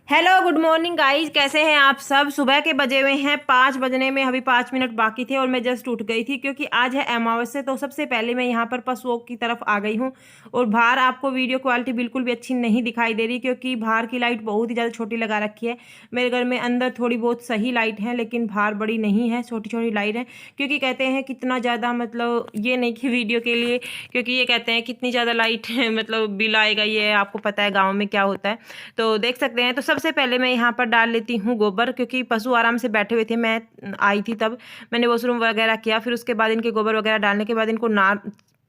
Hello good morning guys, कैसे हैं आप सब। सुबह के बजे हुए हैं 5 बजने में, अभी 5 मिनट बाकी थे और मैं जस्ट उठ गई थी क्योंकि आज है अमावस्या। तो सबसे पहले मैं यहाँ पर पशुओं की तरफ आ गई हूँ। और बाहर आपको वीडियो क्वालिटी बिल्कुल भी अच्छी नहीं दिखाई दे रही क्योंकि बाहर की लाइट बहुत ही ज़्यादा छोटी लगा रखी है। मेरे घर में अंदर थोड़ी बहुत सही लाइट है लेकिन बाहर बड़ी नहीं है, छोटी छोटी लाइट है। क्योंकि कहते हैं कितना ज़्यादा, मतलब ये नहीं कि वीडियो के लिए, क्योंकि ये कहते हैं कितनी ज़्यादा लाइट है मतलब बिल आएगा, ये आपको पता है गाँव में क्या होता है। तो देख सकते हैं। तो सबसे पहले मैं यहाँ पर डाल लेती हूँ गोबर, क्योंकि पशु आराम से बैठे हुए थे, मैं आई थी तब मैंने वॉशरूम वगैरह किया। फिर उसके बाद इनके गोबर वगैरह डालने के बाद इनको ना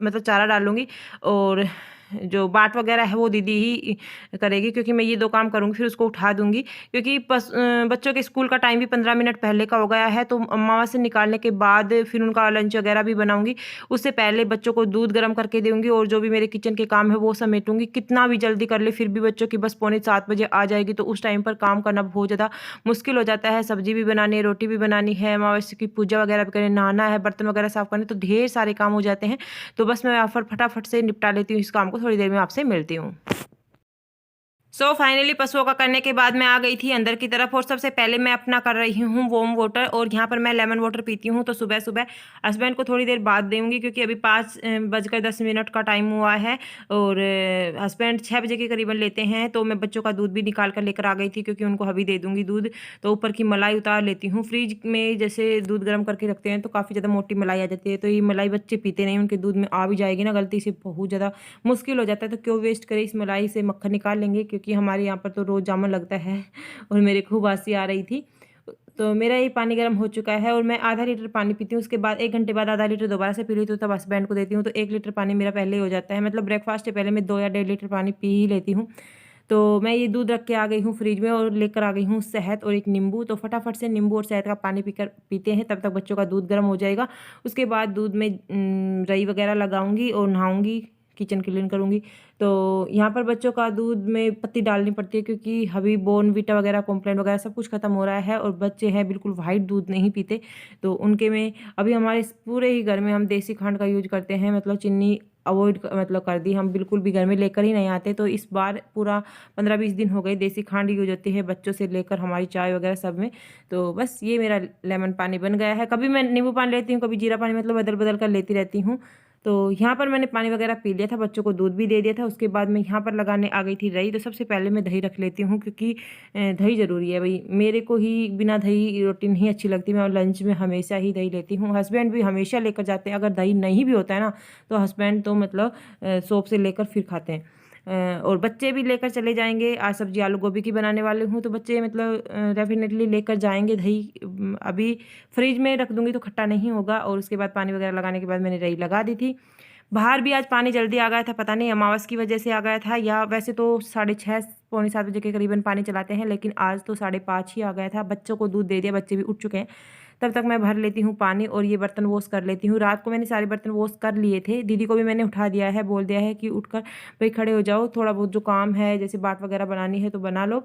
मतलब चारा डालूंगी। और जो बाट वगैरह है वो दीदी ही करेगी क्योंकि मैं ये 2 काम करूँगी, फिर उसको उठा दूंगी। क्योंकि बच्चों के स्कूल का टाइम भी 15 मिनट पहले का हो गया है। तो अम्मा से निकालने के बाद फिर उनका लंच वगैरह भी बनाऊंगी। उससे पहले बच्चों को दूध गर्म करके दूंगी और जो भी मेरे किचन के काम है वो समेटूंगी। कितना भी जल्दी कर ले फिर भी बच्चों की बस 6:45 बजे आ जाएगी, तो उस टाइम पर काम करना बहुत ज़्यादा मुश्किल हो जाता है। सब्जी भी बनानी है, रोटी भी बनानी है, अमावस्या की पूजा वगैरह भी करनी, नहाना है, बर्तन वगैरह साफ करने, तो ढेर सारे काम हो जाते हैं। तो बस मैं फटाफट से निपटा लेती हूँ इस काम को। थोड़ी देर में आपसे मिलती हूँ। फाइनली पशुओं का करने के बाद मैं आ गई थी अंदर की तरफ। और सबसे पहले मैं अपना कर रही हूँ वार्म वाटर, और यहाँ पर मैं लेमन वाटर पीती हूँ। तो सुबह सुबह हस्बैंड को थोड़ी देर बाद दूंगी क्योंकि अभी 5:10 का टाइम हुआ है। और हस्बैंड 6 बजे के करीबन लेते हैं। तो मैं बच्चों का दूध भी निकाल कर लेकर आ गई थी क्योंकि उनको अभी दे दूंगी दूध। तो ऊपर की मलाई उतार लेती हूँ। फ्रिज में जैसे दूध गर्म करके रखते हैं तो काफ़ी ज़्यादा मोटी मलाई आ जाती है। तो ये मलाई बच्चे पीते नहीं, उनके दूध में आ भी जाएगी ना गलती से, बहुत ज़्यादा मुश्किल हो जाता है। तो क्यों वेस्ट करें, इस मलाई से मक्खन निकाल लेंगे क्योंकि हमारे यहाँ पर तो रोज़ जामुन लगता है। और मेरे खूब हंसी आ रही थी। तो मेरा ये पानी गर्म हो चुका है और मैं आधा लीटर पानी पीती हूँ। उसके बाद 1 घंटे बाद आधा लीटर दोबारा से पी लेती हूँ, तब हस्बैंड को देती हूँ। तो 1 लीटर पानी मेरा पहले ही हो जाता है, मतलब ब्रेकफास्ट से पहले मैं 2 या 1.5 लीटर पानी पी ही लेती हूँ। तो मैं ये दूध रख के आ गई हूँ फ्रिज में और लेकर आ गई हूँ शहद और एक नींबू। तो फटाफट से नींबू और शहद का पानी पीते हैं, तब तक बच्चों का दूध गर्म हो जाएगा। उसके बाद दूध में रई वगैरह लगाऊंगी और नहाऊंगी, किचन क्लीन करूंगी। तो यहाँ पर बच्चों का दूध में पत्ती डालनी पड़ती है क्योंकि अभी बॉर्नवीटा वगैरह कॉम्प्लान वगैरह सब कुछ खत्म हो रहा है और बच्चे हैं बिल्कुल वाइट दूध नहीं पीते। तो उनके में अभी हमारे पूरे ही घर में हम देसी खांड का यूज करते हैं, मतलब चीनी अवॉइड मतलब कर दी, हम बिल्कुल भी घर में लेकर ही नहीं आते। तो इस बार पूरा 15-20 दिन हो गए देसी खांड यूज होती है बच्चों से लेकर हमारी चाय वगैरह सब में। तो बस ये मेरा लेमन पानी बन गया है। कभी मैं नींबू पानी लेती हूँ, कभी जीरा पानी, मतलब बदल बदल कर लेती रहती हूँ। तो यहाँ पर मैंने पानी वगैरह पी लिया था, बच्चों को दूध भी दे दिया था। उसके बाद मैं यहाँ पर लगाने आ गई थी दही। तो सबसे पहले मैं दही रख लेती हूँ क्योंकि दही ज़रूरी है भाई। मेरे को ही बिना दही रोटी नहीं अच्छी लगती, मैं लंच में हमेशा ही दही लेती हूँ। हस्बैंड भी हमेशा लेकर जाते हैं, अगर दही नहीं भी होता है ना तो हस्बैंड तो मतलब शॉप से लेकर फिर खाते हैं। और बच्चे भी लेकर चले जाएंगे। आज सब्जी आलू गोभी की बनाने वाले हूँ तो बच्चे मतलब डेफिनेटली लेकर जाएंगे दही। अभी फ्रिज में रख दूंगी तो खट्टा नहीं होगा। और उसके बाद पानी वगैरह लगाने के बाद मैंने दही लगा दी थी। बाहर भी आज पानी जल्दी आ गया था, पता नहीं अमावस की वजह से आ गया था या वैसे तो 6:30 6:45 के करीबन पानी चलाते हैं, लेकिन आज तो 5:30 ही आ गया था। बच्चों को दूध दे दिया, बच्चे भी उठ चुके हैं। तब तक मैं भर लेती हूँ पानी और ये बर्तन वॉश कर लेती हूँ। रात को मैंने सारे बर्तन वॉश कर लिए थे, दीदी को भी मैंने उठा दिया है, बोल दिया है कि उठकर भाई खड़े हो जाओ, थोड़ा बहुत जो काम है जैसे बाट वगैरह बनानी है तो बना लो।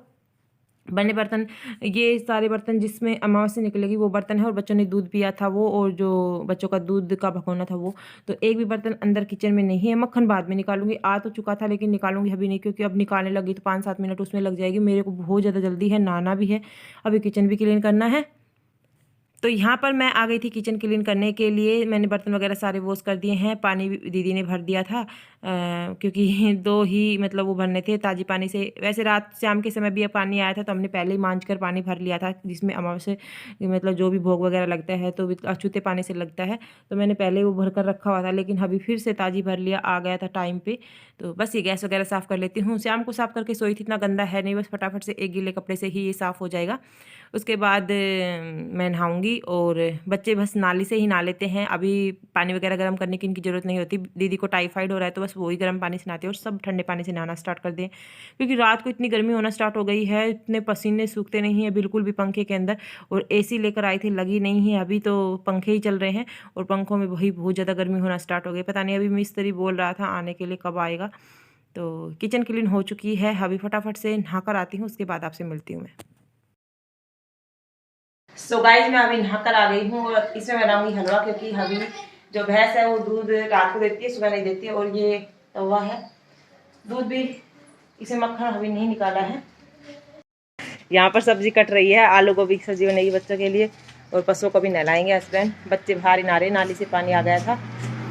बने बर्तन, ये सारे बर्तन जिसमें अमावस्या निकलेगी वो बर्तन है, और बच्चों ने दूध पिया था वो, और जो बच्चों का दूध का भगोना था वो। तो एक भी बर्तन अंदर किचन में नहीं है। मक्खन बाद में निकालूंगी, आ तो चुका था लेकिन निकालूंगी अभी नहीं क्योंकि अब निकालने लगी तो 5-7 मिनट उसमें लग जाएगी। मेरे को बहुत ज़्यादा जल्दी है, नहाना भी है, अभी किचन भी क्लीन करना है। तो यहाँ पर मैं आ गई थी किचन क्लीन करने के लिए। मैंने बर्तन वगैरह सारे वॉश कर दिए हैं, पानी भी दीदी ने भर दिया था क्योंकि 2 ही मतलब वो भरने थे ताज़ी पानी से। वैसे रात शाम के समय भी अब पानी आया था तो हमने पहले ही मांझ कर पानी भर लिया था, जिसमें अमावस्या मतलब जो भी भोग वगैरह लगता है तो अछूते पानी से लगता है। तो मैंने पहले वो भर कर रखा हुआ था लेकिन अभी फिर से ताज़ी भर लिया, आ गया था टाइम पे। तो बस ये गैस वगैरह साफ़ कर लेती हूँ। शाम को साफ़ करके सोई थी, इतना गंदा है नहीं, बस फटाफट से एक गीले कपड़े से ही ये साफ़ हो जाएगा। उसके बाद मैं नहाऊंगी और बच्चे बस नाली से ही नहा लेते हैं। अभी पानी वगैरह गर्म करने की इनकी ज़रूरत नहीं होती। दीदी को टाइफाइड हो रहा है तो बस वही गर्म पानी से नहाते हैं और सब ठंडे पानी से नहाना स्टार्ट कर दें क्योंकि रात को इतनी गर्मी होना स्टार्ट हो गई है, इतने पसीने सूखते नहीं हैं बिल्कुल भी पंखे के अंदर। और एसी लेकर आई थी, लगी नहीं है अभी, तो पंखे ही चल रहे हैं और पंखों में वही बहुत ज़्यादा गर्मी होना स्टार्ट हो गई। पता नहीं अभी मिस्त्री बोल रहा था आने के लिए, कब आएगा। तो किचन क्लीन हो चुकी है, अभी फटाफट से नहा कर आती हूँ, उसके बाद आपसे मिलती हूँ मैं। गाइस मैं अभी नहा कर आ गई हूँ और इसमें बनाऊंगी हलवा क्योंकि अभी जो भैंस है वो दूध रात को देती है, सुबह नहीं देती है। और ये तवा है, दूध भी इसे मक्खन अभी नहीं निकाला है। यहाँ पर सब्जी कट रही है, आलू गोभी की सब्जी बनेगी बच्चों के लिए, और पशुओं को भी नहलाएंगे हस्बैंड। बच्चे बाहर ही नहा रहे, नाली से पानी आ गया था।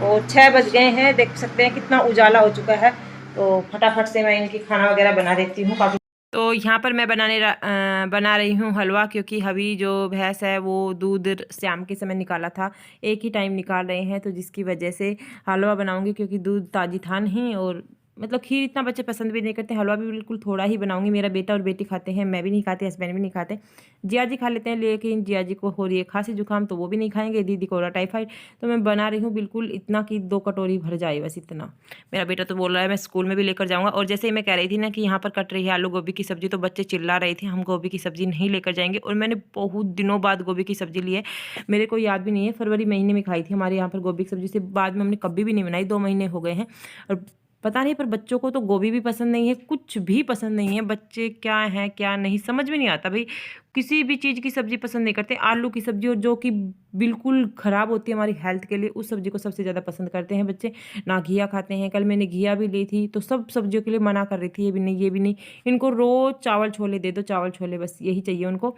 और 6 बज गए हैं, देख सकते हैं कितना उजाला हो चुका है। तो फटाफट से मैं इनकी खाना वगैरह बना देती हूँ। काफ़ी तो यहाँ पर मैं बना रही हूँ हलवा, क्योंकि अभी जो भैंस है वो दूध शाम के समय निकाला था, एक ही टाइम निकाल रहे हैं, तो जिसकी वजह से हलवा बनाऊंगी, क्योंकि दूध ताज़ी था नहीं। और मतलब खीर इतना बच्चे पसंद भी नहीं करते, हलवा भी बिल्कुल थोड़ा ही बनाऊंगी। मेरा बेटा और बेटी खाते हैं, मैं भी नहीं खाती, हस्बैंड भी नहीं खाते। जिया जी खा लेते हैं, लेकिन जिया जी को हो रही है खांसी जुकाम, तो वो भी नहीं खाएंगे। दीदी को हो रहा टाइफाइड। तो मैं बना रही हूँ बिल्कुल इतना कि 2 कटोरी भर जाए, बस इतना। मेरा बेटा तो बोल रहा है मैं स्कूल में भी लेकर जाऊँगा। और जैसे ही मैं कह रही थी ना कि यहाँ पर कट रही है आलू गोभी की सब्ज़ी, तो बच्चे चिल्ला रहे थे हम गोभी की सब्ज़ी नहीं लेकर जाएंगे। और मैंने बहुत दिनों बाद गोभी की सब्ज़ी ली है, मेरे को याद भी नहीं है, फरवरी महीने में खाई थी हमारे यहाँ पर गोभी की सब्ज़ी। से बाद में हमने कभी भी नहीं बनाई, 2 महीने हो गए हैं। और पता नहीं, पर बच्चों को तो गोभी भी पसंद नहीं है, कुछ भी पसंद नहीं है। बच्चे क्या हैं क्या नहीं समझ में नहीं आता भाई। किसी भी चीज़ की सब्ज़ी पसंद नहीं करते। आलू की सब्ज़ी, और जो कि बिल्कुल ख़राब होती है हमारी हेल्थ के लिए, उस सब्ज़ी को सबसे ज़्यादा पसंद करते हैं बच्चे। ना घिया खाते हैं। कल मैंने घिया भी ली थी, तो सब सब्जियों के लिए मना कर रही थी, ये भी नहीं, ये भी नहीं। इनको रोज़ चावल छोले दे दो, चावल छोले, बस यही चाहिए उनको।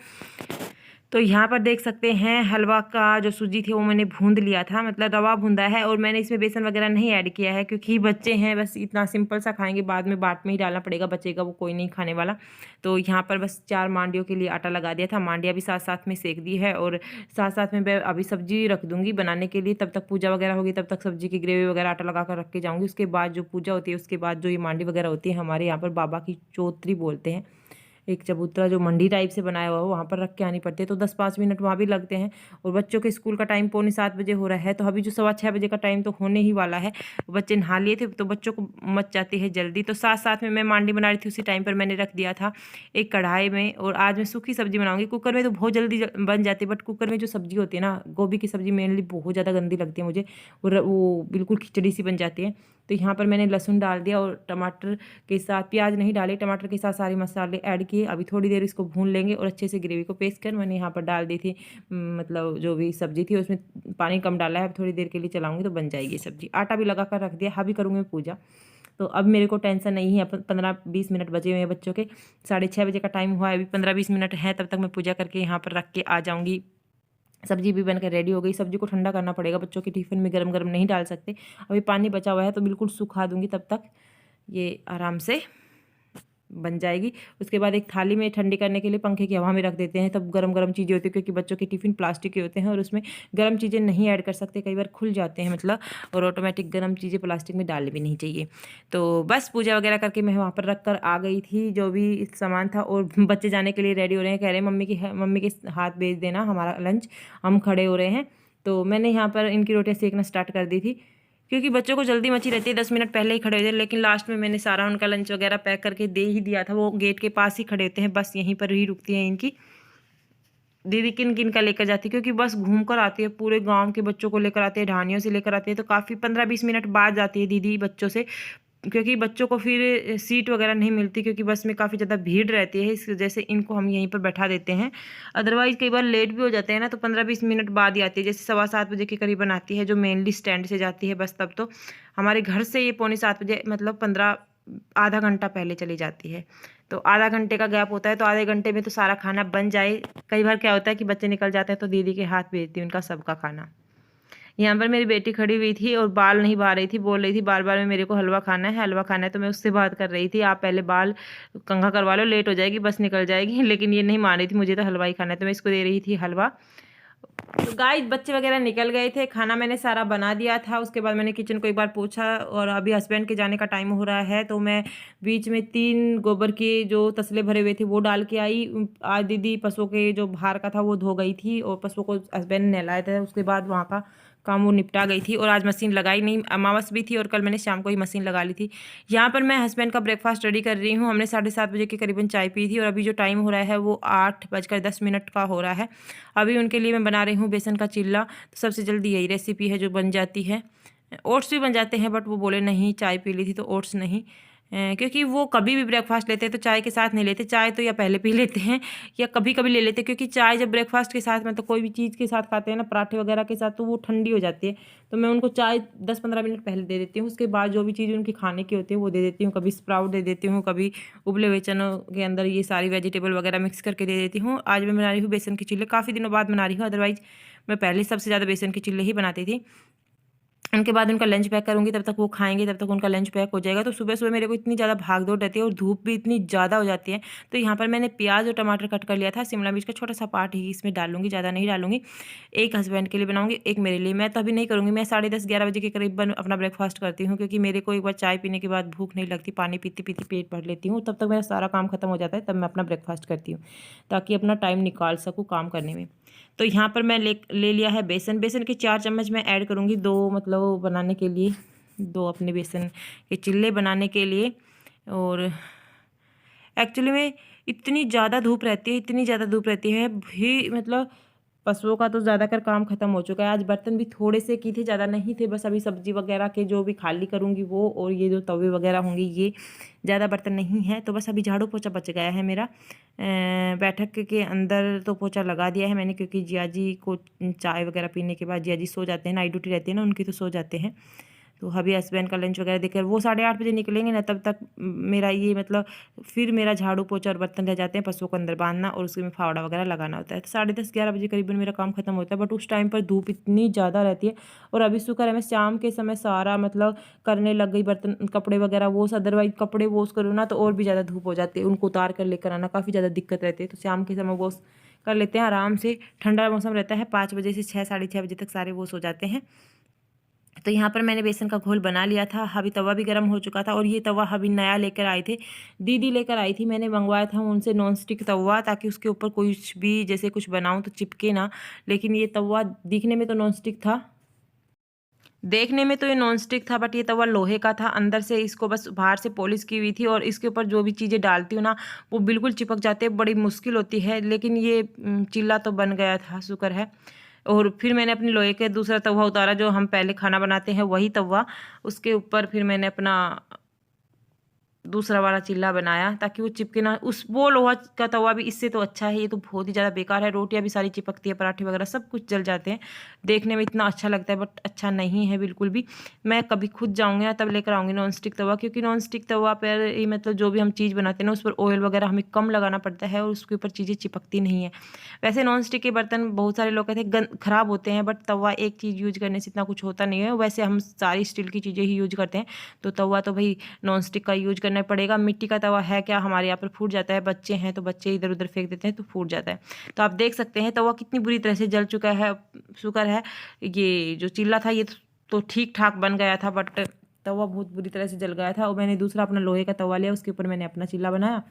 तो यहाँ पर देख सकते हैं हलवा का जो सूजी थी वो मैंने भूंद लिया था, मतलब रवा भूंदा है। और मैंने इसमें बेसन वगैरह नहीं ऐड किया है, क्योंकि बच्चे हैं, बस इतना सिंपल सा खाएंगे। बाद में बाट में ही डालना पड़ेगा, बचेगा वो कोई नहीं खाने वाला। तो यहाँ पर बस 4 मांडियों के लिए आटा लगा दिया था, मांडिया भी साथ साथ में सेक दी है। और साथ साथ में मैं अभी सब्जी रख दूँगी बनाने के लिए, तब तक पूजा वगैरह होगी, तब तक सब्जी की ग्रेवी वगैरह आटा लगा कर रख के जाऊँगी। उसके बाद जो पूजा होती है, उसके बाद जो ये मांडी वगैरह होती है, हमारे यहाँ पर बाबा की चौतरी बोलते हैं, एक चबूतरा जो मंडी टाइप से बनाया हुआ है, वहाँ पर रख के आनी पड़ती है। तो 10-5 मिनट वहाँ भी लगते हैं। और बच्चों के स्कूल का टाइम 6:45 बजे हो रहा है, तो अभी जो 6:15 बजे का टाइम तो होने ही वाला है। बच्चे नहा लिए थे, तो बच्चों को मच जाती है जल्दी। तो साथ साथ में मैं मांडी बना रही थी, उसी टाइम पर मैंने रख दिया था एक कढ़ाई में। और आज मैं सूखी सब्जी बनाऊंगी। कुकर में तो बहुत जल्दी बन जाती है, बट कुकर में जो सब्जी होती है ना, गोभी की सब्जी मेनली बहुत ज़्यादा गंदी लगती है मुझे, और वो बिल्कुल खिचड़ी सी बन जाती है। तो यहाँ पर मैंने लहसुन डाल दिया, और टमाटर के साथ प्याज नहीं डाले, टमाटर के साथ सारे मसाले ऐड किए। अभी थोड़ी देर इसको भून लेंगे, और अच्छे से ग्रेवी को पेस्ट कर मैंने यहाँ पर डाल दी थी। मतलब जो भी सब्जी थी उसमें पानी कम डाला है। अब थोड़ी देर के लिए चलाऊंगी तो बन जाएगी सब्जी। आटा भी लगा कर रख दिया, अभी करूँगी मैं पूजा। तो अब मेरे को टेंशन नहीं है। 15-20 मिनट बचे हुए हैं बच्चों के, 6:30 बजे का टाइम हुआ है, अभी 15-20 मिनट है, तब तक मैं पूजा करके यहाँ पर रख के आ जाऊँगी। सब्जी भी बनकर रेडी हो गई। सब्जी को ठंडा करना पड़ेगा, बच्चों के टिफ़िन में गरम गरम नहीं डाल सकते। अभी पानी बचा हुआ है, तो बिल्कुल सुखा दूंगी, तब तक ये आराम से बन जाएगी। उसके बाद एक थाली में ठंडी करने के लिए पंखे की हवा में रख देते हैं, तब गरम गरम चीज़ें होती है, क्योंकि बच्चों के टिफ़िन प्लास्टिक के होते हैं और उसमें गर्म चीज़ें नहीं ऐड कर सकते, कई बार खुल जाते हैं मतलब। और ऑटोमेटिक गर्म चीज़ें प्लास्टिक में डालनी भी नहीं चाहिए। तो बस पूजा वगैरह करके मैं वहाँ पर रख कर आ गई थी, जो भी सामान था। और बच्चे जाने के लिए रेडी हो रहे हैं, कह रहे हैं मम्मी के हाथ भेज देना हमारा लंच, हम खड़े हो रहे हैं। तो मैंने यहाँ पर इनकी रोटियाँ सेकना स्टार्ट कर दी थी, क्योंकि बच्चों को जल्दी मची रहती है, 10 मिनट पहले ही खड़े हो जाते। लेकिन लास्ट में मैंने सारा उनका लंच वगैरह पैक करके दे ही दिया था। वो गेट के पास ही खड़े होते हैं, बस यहीं पर ही रुकती हैं इनकी दीदी। किन किन का लेकर जाती है, क्योंकि बस घूम कर आती है, पूरे गांव के बच्चों को लेकर आती है, ढानियों से लेकर आती है। तो काफ़ी 15-20 मिनट बाद जाती है दीदी बच्चों से, क्योंकि बच्चों को फिर सीट वगैरह नहीं मिलती, क्योंकि बस में काफ़ी ज़्यादा भीड़ रहती है। इस वजह से इनको हम यहीं पर बैठा देते हैं। अदरवाइज़ कई बार लेट भी हो जाते हैं ना, तो 15-20 मिनट बाद ही आती है। जैसे 7:15 बजे के करीबन आती है, जो मेनली स्टैंड से जाती है बस। तब तो हमारे घर से ये 6:45 बजे, मतलब 15 आधा घंटा पहले चली जाती है। तो आधा घंटे का गैप होता है, तो आधे घंटे में तो सारा खाना बन जाए। कई बार क्या होता है कि बच्चे निकल जाते हैं, तो दीदी के हाथ भेजती हूँ उनका सबका खाना। यहाँ पर मेरी बेटी खड़ी हुई थी और बाल नहीं बहा रही थी, बोल रही थी बार बार में मेरे को हलवा खाना है, हलवा खाना है। तो मैं उससे बात कर रही थी, आप पहले बाल कंघा करवा लो, लेट हो जाएगी, बस निकल जाएगी। लेकिन ये नहीं मान रही थी, मुझे तो हलवा ही खाना है। तो मैं इसको दे रही थी हलवा। तो गाइस बच्चे वगैरह निकल गए थे, खाना मैंने सारा बना दिया था। उसके बाद मैंने किचन को एक बार पोछा, और अभी हस्बैंड के जाने का टाइम हो रहा है। तो मैं बीच में 3 गोबर के जो तसले भरे हुए थे वो डाल के आई। आज दीदी पशुओं के जो बाहर का था वो धो गई थी, और पशुओं को हस्बैंड ने नहलाया था। उसके बाद वहाँ का काम वो निपटा गई थी। और आज मशीन लगाई नहीं, अमावस भी थी, और कल मैंने शाम को ही मशीन लगा ली थी। यहाँ पर मैं हस्बैंड का ब्रेकफास्ट रेडी कर रही हूँ। हमने 7:30 बजे के करीबन चाय पी थी, और अभी जो टाइम हो रहा है वो 8:10 का हो रहा है। अभी उनके लिए मैं बना रही हूँ बेसन का चिल्ला। तो सबसे जल्दी यही रेसिपी है जो बन जाती है। ओट्स भी बन जाते हैं, बट वो बोले नहीं, चाय पी ली थी तो ओट्स नहीं। क्योंकि वो कभी भी ब्रेकफास्ट लेते हैं तो चाय के साथ नहीं लेते, चाय तो या पहले पी लेते हैं या कभी कभी ले लेते हैं, क्योंकि चाय जब ब्रेकफास्ट के साथ मतलब कोई भी चीज़ के साथ खाते हैं ना, पराठे वगैरह के साथ, तो वो ठंडी हो जाती है। तो मैं उनको चाय 10-15 मिनट पहले दे देती हूँ, उसके बाद जो भी चीज़ उनकी खाने की होती है वो दे देती हूँ। कभी स्प्राउट दे देती हूँ, कभी उबले हुए चनों के अंदर ये सारी वेजिटेबल वगैरह मिक्स करके दे देती हूँ। आज मैं बना रही हूँ बेसन के चिल्ले, काफ़ी दिनों बाद बना रही हूँ, अदरवाइज मैं पहले सबसे ज़्यादा बेसन के चिल्ले ही बनाती थी। उनके बाद उनका लंच पैक करूँगी, तब तक वो खाएँगे, तब तक उनका लंच पैक हो जाएगा। तो सुबह-सुबह मेरे को इतनी ज़्यादा भाग-दौड़ रहती है और धूप भी इतनी ज़्यादा हो जाती है। तो यहाँ पर मैंने प्याज़ और टमाटर कट कर लिया था, शिमला मिर्च का छोटा-सा पार्ट ही इसमें डालूँगी, ज़्यादा नहीं डालूँगी। एक हस्बैंड के लिए बनाऊँगी, एक मेरे लिए। मैं तो अभी नहीं करूँगी, मैं 10:30-11 बजे के करीबन अपना ब्रेकफ़ास्ट करती हूँ, क्योंकि मेरे को एक बार चाय पीने के बाद भूख नहीं लगती, पानी पीते-पीते पेट भर लेती हूँ, तब तक मेरा सारा काम खत्म हो जाता है, तब मैं अपना ब्रेकफ़ास्ट करती हूँ, ताकि अपना टाइम निकाल सकूँ काम करने में। तो यहाँ पर मैं ले लिया है बेसन। बेसन के 4 चम्मच मैं ऐड करूँगी, 2 मतलब बनाने के लिए, 2 अपने बेसन के चिल्ले बनाने के लिए। और एक्चुअली में इतनी ज़्यादा धूप रहती है, इतनी ज़्यादा धूप रहती है भी, मतलब पशुओं का तो ज़्यादातर काम ख़त्म हो चुका है। आज बर्तन भी थोड़े से की थी, ज़्यादा नहीं थे, बस अभी सब्ज़ी वगैरह के जो भी खाली करूँगी वो, और ये जो तवे वगैरह होंगे ये, ज़्यादा बर्तन नहीं है। तो बस अभी झाड़ू पोछा बच गया है मेरा। बैठक के अंदर तो पोछा लगा दिया है मैंने, क्योंकि जिया जी को चाय वगैरह पीने के बाद जिया जी सो जाते हैं, नाइट ड्यूटी रहती है ना उनकी, तो सो जाते हैं। तो अभी हस्बैंड का लंच वगैरह देकर वो 8:30 बजे निकलेंगे ना, तब तक मेरा ये मतलब फिर मेरा झाड़ू पोछा और बर्तन रह जाते हैं, पशुओं को अंदर बांधना और उसमें फावड़ा वगैरह लगाना होता है। तो 10:30-11 बजे करीबन मेरा काम खत्म होता है, बट उस टाइम पर धूप इतनी ज़्यादा रहती है। और अभी शुक्र है मैं शाम के समय सारा मतलब करने लग गई, बर्तन कपड़े वगैरह वॉश। अदरवाइज कपड़े वॉश करो ना तो और भी ज़्यादा धूप हो जाती है, उनको उतार कर लेकर आना काफ़ी ज़्यादा दिक्कत रहती है। तो शाम के समय वॉश कर लेते हैं आराम से, ठंडा मौसम रहता है, 5 बजे से 6 साढ़े 6 बजे तक सारे वॉश हो जाते हैं। तो यहाँ पर मैंने बेसन का घोल बना लिया था, अभी तवा भी गर्म हो चुका था। और ये तवा अभी नया लेकर आए थे, दीदी लेकर आई थी, मैंने मंगवाया था उनसे नॉन स्टिक तवा, ताकि उसके ऊपर कुछ भी जैसे कुछ बनाऊँ तो चिपके ना। लेकिन ये तवा दिखने में तो नॉन स्टिक था, देखने में तो ये नॉन स्टिक था, बट ये तवा लोहे का था। अंदर से इसको बस बाहर से पॉलिश की हुई थी, और इसके ऊपर जो भी चीज़ें डालती हूँ ना वो बिल्कुल चिपक जाते हैं, बड़ी मुश्किल होती है। लेकिन ये चिल्ला तो बन गया था, शुक्र है। और फिर मैंने अपने लोहे के दूसरा तवा उतारा, जो हम पहले खाना बनाते हैं वही तवा, उसके ऊपर फिर मैंने अपना दूसरा वाला चिल्ला बनाया, ताकि वो चिपके ना। उस वो लोहा का तवा भी इससे तो अच्छा है, ये तो बहुत ही ज़्यादा बेकार है। रोटियां भी सारी चिपकती है, पराठे वगैरह सब कुछ जल जाते हैं। देखने में इतना अच्छा लगता है बट अच्छा नहीं है बिल्कुल भी। मैं कभी खुद जाऊँगी ना तब लेकर आऊँगी नॉन स्टिक तवा, क्योंकि नॉन स्टिक तवा पर ही मतलब जो भी हम चीज़ बनाते हैं ना उस पर ऑयल वगैरह हमें कम लगाना पड़ता है, और उसके ऊपर चीज़ें चिपकती नहीं है। वैसे नॉन स्टिक के बर्तन बहुत सारे लोग कहते हैं ख़राब होते हैं, बट तवा एक चीज़ यूज करने से इतना कुछ होता नहीं है। वैसे हम सारी स्टील की चीज़ें ही यूज करते हैं, तो तवा तो भाई नॉन स्टिक का यूज करना पड़ेगा। मिट्टी का तवा है क्या, हमारे यहाँ पर फूट जाता है, बच्चे हैं तो बच्चे इधर उधर फेंक देते हैं तो फूट जाता है। तो आप देख सकते हैं तवा कितनी बुरी तरह से जल चुका है। शुक्र है ये जो चिल्ला था ये तो ठीक ठाक बन गया था, बट तवा बहुत बुरी तरह से जल गया था। और मैंने दूसरा अपना लोहे का तवा लिया, उसके ऊपर मैंने अपना चिल्ला बनाया।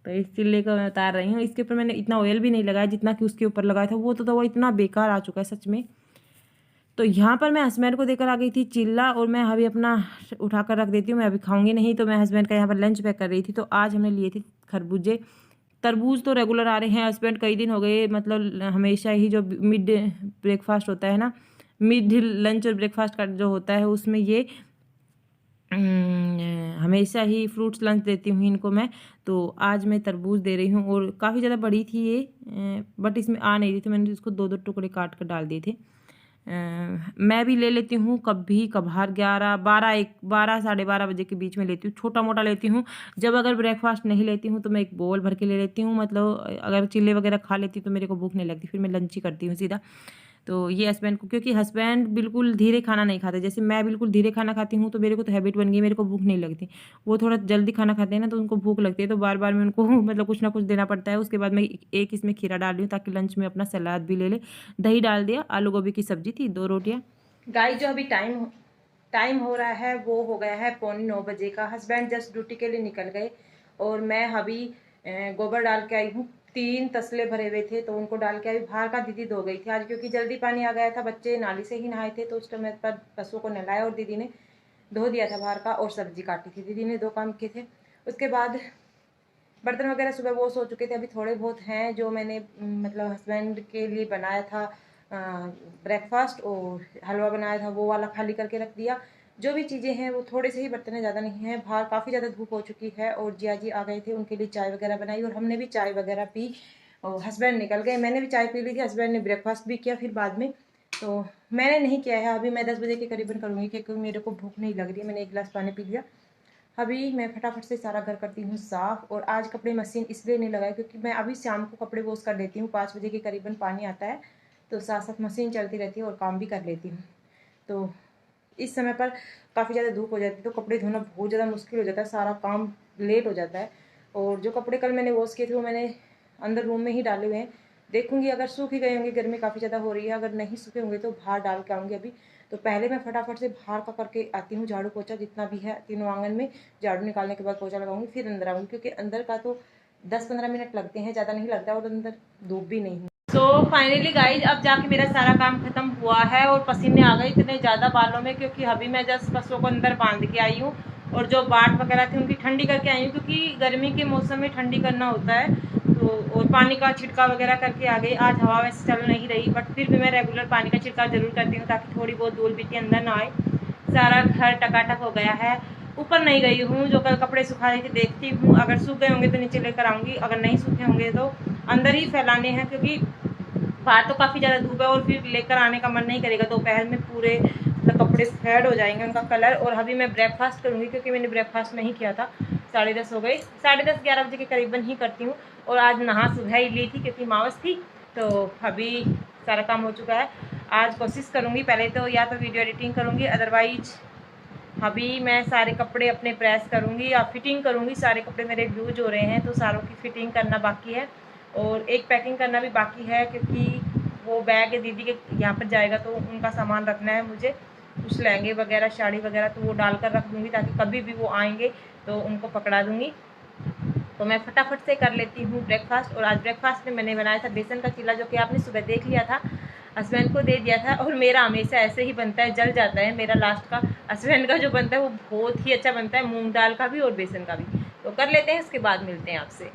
तो इस चिल्ले को मैं उतार रही हूँ। इसके ऊपर मैंने इतना ऑयल भी नहीं लगाया जितना कि उसके ऊपर लगाया था, वो तो तवा इतना बेकार आ चुका है सच में। तो यहाँ पर मैं हस्बैंड को देकर आ गई थी चिल्ला, और मैं अभी अपना उठाकर रख देती हूँ, मैं अभी खाऊंगी नहीं। तो मैं हस्बैंड का यहाँ पर लंच पैक कर रही थी। तो आज हमने लिए थे खरबूजे। तरबूज तो रेगुलर आ रहे हैं, हस्बैंड कई दिन हो गए, मतलब हमेशा ही जो मिड ब्रेकफास्ट होता है ना, मिड लंच और ब्रेकफास्ट का जो होता है उसमें ये हमेशा ही फ्रूट्स लंच देती हूँ इनको मैं। तो आज मैं तरबूज दे रही हूँ, और काफ़ी ज़्यादा बड़ी थी ये, बट इसमें आ नहीं रही थी, मैंने इसको 2-2 टुकड़े काट कर डाल दिए थे। मैं भी ले लेती हूँ कभी कभार 11 साढ़े 12 बजे के बीच में लेती हूँ, छोटा मोटा लेती हूँ। जब अगर ब्रेकफास्ट नहीं लेती हूँ तो मैं एक बोल भर के ले लेती हूँ, मतलब अगर चिल्ले वगैरह खा लेती हूँ तो मेरे को भूख नहीं लगती, फिर मैं लंच ही करती हूँ सीधा। तो ये हस्बैंड को, क्योंकि हस्बैंड बिल्कुल धीरे खाना नहीं खाते, जैसे मैं बिल्कुल धीरे खाना खाती हूँ, तो मेरे को तो हैबिट बन गई, मेरे को भूख नहीं लगती। वो थोड़ा जल्दी खाना खाते हैं ना तो उनको भूख लगती है, तो बार बार मैं उनको मतलब कुछ ना कुछ देना पड़ता है। उसके बाद मैं एक इसमें खीरा डाल रही हूँ, ताकि लंच में अपना सलाद भी ले ले। दही डाल दिया, आलू गोभी की सब्जी थी, 2 रोटियाँ। गाइस जो अभी टाइम हो रहा है वो हो गया है 8:45 का। हस्बैंड जस्ट ड्यूटी के लिए निकल गए, और मैं अभी गोबर डाल के आई हूँ। 3 तसले भरे हुए थे तो उनको डाल के आई। बाहर का दीदी धो गई थी आज, क्योंकि जल्दी पानी आ गया था, बच्चे नाली से ही नहाए थे, तो उस टाइम पर पशुओं को नहलाया और दीदी ने धो दिया था बाहर का, और सब्जी काटी थी। दीदी ने 2 काम किए थे। उसके बाद बर्तन वगैरह सुबह वॉश हो चुके थे, अभी थोड़े बहुत हैं जो मैंने मतलब हस्बैंड के लिए बनाया था ब्रेकफास्ट, और हलवा बनाया था वो वाला खाली करके रख दिया। जो भी चीज़ें हैं वो थोड़े से ही बर्तन हैं, ज़्यादा नहीं है। बाहर काफ़ी ज़्यादा धूप हो चुकी है और जिया जी आ गए थे, उनके लिए चाय वगैरह बनाई और हमने भी चाय वगैरह पी और हस्बैंड निकल गए। मैंने भी चाय पी ली थी, हस्बैंड ने ब्रेकफास्ट भी किया फिर बाद में। तो मैंने नहीं किया है, अभी मैं 10 बजे के करीबन करूँगी क्योंकि मेरे को भूख नहीं लग रही है। मैंने 1 गिलास पानी पी लिया। अभी मैं फटाफट से सारा घर करती हूँ साफ़। और आज कपड़े मशीन इसलिए नहीं लगाई क्योंकि मैं अभी शाम को कपड़े वॉश कर लेती हूँ, 5 बजे के करीबन पानी आता है, तो साथ साथ मशीन चलती रहती है और काम भी कर लेती हूँ। तो इस समय पर काफ़ी ज़्यादा धूप हो जाती है तो कपड़े धोना बहुत ज़्यादा मुश्किल हो जाता है, सारा काम लेट हो जाता है। और जो कपड़े कल मैंने वॉश किए थे वो मैंने अंदर रूम में ही डाले हुए हैं। देखूंगी अगर सूख ही गए होंगे, गर्मी काफ़ी ज़्यादा हो रही है, अगर नहीं सूखे होंगे तो बाहर डाल के आऊँगी अभी। तो पहले मैं फटाफट से बाहर का करके आती हूँ, झाड़ू पोछा जितना भी है तीनों आंगन में झाड़ू निकालने के बाद पोछा लगाऊंगी, फिर अंदर आऊँगी क्योंकि अंदर का तो 10-15 मिनट लगते हैं, ज़्यादा नहीं लगता और अंदर धूप भी नहीं है। तो फाइनली गाइज अब जाके मेरा सारा काम खत्म हुआ है और पसीने आ गए इतने ज़्यादा बालों में, क्योंकि अभी मैं जस्ट पशुओं को अंदर बांध के आई हूँ और जो बाट वगैरह थी उनकी ठंडी करके आई हूँ क्योंकि गर्मी के मौसम में ठंडी करना होता है। तो और पानी का छिड़काव वगैरह करके आ गई। आज हवा वैसे चल नहीं रही बट फिर भी मैं रेगुलर पानी का छिड़काव जरूर करती हूँ ताकि थोड़ी बहुत धूल मिट्टी अंदर ना आए। सारा घर टकाटक हो गया है। ऊपर नहीं गई हूँ, जो कल कपड़े सुखा रही थी देखती हूँ, अगर सूख गए होंगे तो नीचे लेकर आऊँगी, अगर नहीं सूखे होंगे तो अंदर ही फैलाने हैं क्योंकि बाहर तो काफ़ी ज़्यादा धूप है और फिर लेकर आने का मन नहीं करेगा। दोपहर में पूरे कपड़े फेड हो जाएंगे उनका कलर। और अभी मैं ब्रेकफास्ट करूँगी क्योंकि मैंने ब्रेकफास्ट नहीं किया था, 10:30 हो गए, 10:30-11 बजे के करीबन ही करती हूँ। और आज नहा सुबह ही ली थी क्योंकि मावस थी। तो अभी सारा काम हो चुका है। आज कोशिश करूँगी पहले तो या तो वीडियो एडिटिंग करूँगी, अदरवाइज अभी मैं सारे कपड़े अपने प्रेस करूँगी या फिटिंग करूँगी। सारे कपड़े मेरे यूज हो रहे हैं तो सारों की फिटिंग करना बाकी है और एक पैकिंग करना भी बाकी है क्योंकि वो बैग दीदी के यहाँ पर जाएगा तो उनका सामान रखना है मुझे, कुछ लहंगे वगैरह साड़ी वगैरह, तो वो डाल कर रख दूँगी ताकि कभी भी वो आएंगे तो उनको पकड़ा दूँगी। तो मैं फटाफट से कर लेती हूँ ब्रेकफास्ट। और आज ब्रेकफास्ट में मैंने बनाया था बेसन का चीला, जो कि आपने सुबह देख लिया था, हस्बैंड को दे दिया था। और मेरा हमेशा ऐसे ही बनता है, जल जाता है मेरा लास्ट का। हस्बैंड का जो बनता है वो बहुत ही अच्छा बनता है, मूंग दाल का भी और बेसन का भी। तो कर लेते हैं, इसके बाद मिलते हैं आपसे।